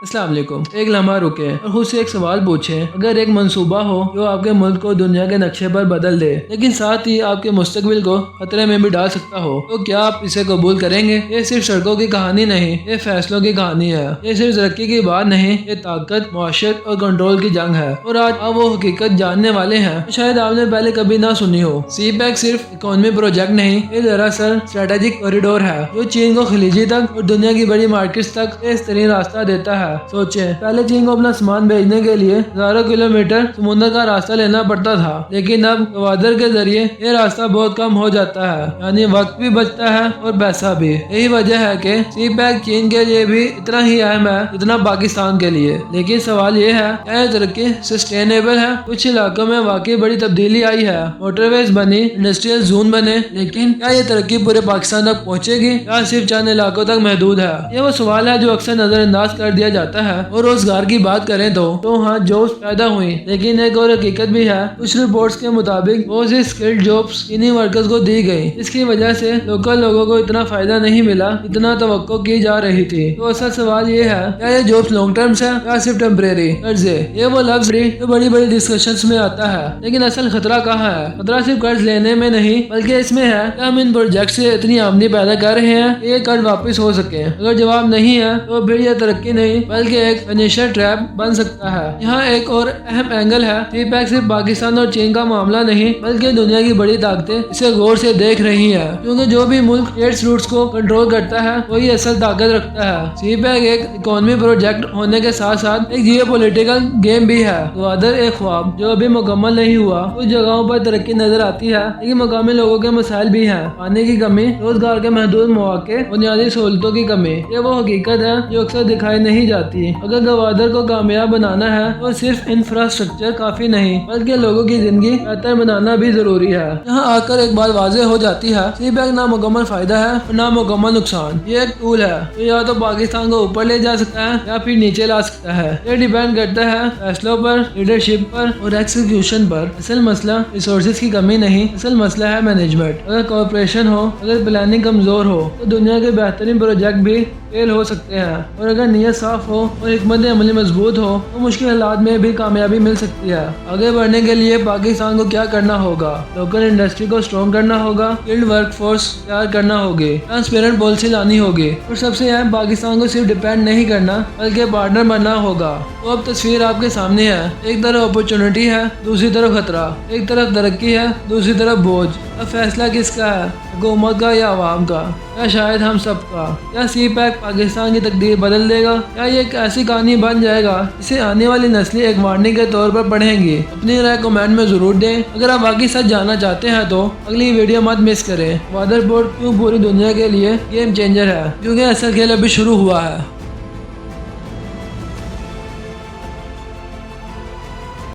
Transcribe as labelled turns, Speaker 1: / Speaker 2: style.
Speaker 1: अस्सलाम वालेकुम। एक लम्हा रुके और खुद से एक सवाल पूछें, अगर एक मंसूबा हो जो आपके मुल्क को दुनिया के नक्शे पर बदल दे लेकिन साथ ही आपके मुस्तकबिल को खतरे में भी डाल सकता हो, तो क्या आप इसे कबूल करेंगे? ये सिर्फ सड़कों की कहानी नहीं, ये फैसलों की कहानी है। ये सिर्फ तरक्की की बात नहीं, ये ताकत, मुआशरत और कंट्रोल की जंग है। और आज आप वो हकीकत जानने वाले हैं तो शायद आपने पहले कभी ना सुनी हो। सी पैक सिर्फ इकोनॉमी प्रोजेक्ट नहीं, ये दरअसल स्ट्रेटेजिक कॉरिडोर है जो चीन को खलीजी तक और दुनिया की बड़ी मार्केट्स तक तेज तरीन रास्ता देता है। सोचें, पहले चीन को अपना सामान भेजने के लिए हजारों किलोमीटर समुद्र का रास्ता लेना पड़ता था, लेकिन अब गवादर के जरिए ये रास्ता बहुत कम हो जाता है, यानी वक्त भी बचता है और पैसा भी। यही वजह है कि सी पैक चीन के लिए भी इतना ही अहम है जितना पाकिस्तान के लिए। लेकिन सवाल ये है, क्या ये तरक्की सस्टेनेबल है? कुछ इलाकों में वाकई बड़ी तब्दीली आई है, मोटरवेज बनी, इंडस्ट्रियल जोन बने, लेकिन क्या ये तरक्की पूरे पाकिस्तान तक पहुँचेगी या सिर्फ चंद इलाकों तक महदूद है? ये वो सवाल है जो अक्सर नजरअंदाज कर दिया जाता है। और रोजगार की बात करें तो हाँ, जॉब्स पैदा हुई, लेकिन एक और हकीकत भी है। कुछ रिपोर्ट्स के मुताबिक बहुत सी स्किल्ड जॉब्स चीनी वर्कर्स को दी गई, इसकी वजह से लोकल लोगों को इतना फायदा नहीं मिला जितना तवक्को की जा रही थी। तो असल सवाल ये है, क्या ये जॉब्स लॉन्ग टर्म है या सिर्फ टेम्परेरी? ये वो लफ्ज जो बड़ी बड़ी डिस्कशंस में आता है, लेकिन असल खतरा कहाँ है? खतरा सिर्फ कर्ज लेने में नहीं, बल्कि इसमें है कि हम इन प्रोजेक्ट से इतनी आमदनी पैदा कर रहे हैं कि ये कर्ज वापस हो सके। अगर जवाब नहीं है तो फिर ये तरक्की नहीं बल्कि एक फाइनेंशियल ट्रैप बन सकता है। यहाँ एक और अहम एंगल है, सी पैक सिर्फ पाकिस्तान और चीन का मामला नहीं, बल्कि दुनिया की बड़ी ताकतें इसे गौर से देख रही है, क्योंकि जो भी मुल्क ट्रेड रूट्स को कंट्रोल करता है वही असल ताकत रखता है। सी पैक एक इकोनॉमी प्रोजेक्ट होने के साथ साथ एक जियोपॉलिटिकल गेम भी है। गवादर एक ख्वाब जो अभी मुकम्मल नहीं हुआ। कुछ जगहों पर तरक्की नजर आती है, लेकिन मकामी लोगों के मसाइल भी हैं, पानी की कमी, रोजगार के महदूद मौके, बुनियादी सहूलतों की कमी। ये वो हकीकत है जो अक्सर दिखाई नहीं जाती। अगर गवादर को कामयाब बनाना है तो सिर्फ इंफ्रास्ट्रक्चर काफी नहीं, बल्कि लोगों की जिंदगी बेहतर बनाना भी जरूरी है। यहाँ आकर एक बात वाज़ेह हो जाती है, सी पैक ना मुकम्मल फायदा है और ना मुकम्मल नुकसान। ये एक टूल है जो या तो पाकिस्तान को ऊपर ले जा सकता है या फिर नीचे ला सकता है। ये डिपेंड करता है फैसलों पर, लीडरशिप पर और एक्सिक्यूशन पर। असल मसला रिसोर्सेज की कमी नहीं, असल मसला है मैनेजमेंट। अगर कॉर्पोरेशन हो, अगर प्लानिंग कमजोर हो तो दुनिया के बेहतरीन प्रोजेक्ट भी फेल हो सकते हैं। और अगर नीयत साफ हो और हिकमत अमली मजबूत हो तो मुश्किल हालात में भी कामयाबी मिल सकती है। आगे बढ़ने के लिए पाकिस्तान को क्या करना होगा? लोकल इंडस्ट्री को स्ट्रॉन्ग करना होगा, स्किल्ड वर्कफोर्स तैयार करना होगी, ट्रांसपेरेंट पॉलिसी लानी होगी, और सबसे अहम पाकिस्तान को सिर्फ डिपेंड नहीं करना बल्कि पार्टनर बनना होगा। तो अब तस्वीर आपके सामने है, एक तरफ अपॉर्चुनिटी है, दूसरी तरफ खतरा, एक तरफ तरक्की है, दूसरी तरफ बोझ। अब फैसला किसका है, हुकूमत का या आवाम का, या शायद हम सब का? या सी पैक पाकिस्तान की तकदीर बदल देगा, या ये एक ऐसी कहानी बन जाएगा जिसे आने वाली नस्लें एक वार्निंग के तौर पर पढ़ेंगी? अपनी राय कमेंट में जरूर दें। अगर आप बाकी सच जानना चाहते हैं तो अगली वीडियो मत मिस करें। गवादर पोर्ट क्यों पूरी दुनिया के लिए गेम चेंजर है, क्योंकि असल खेल अभी शुरू हुआ है।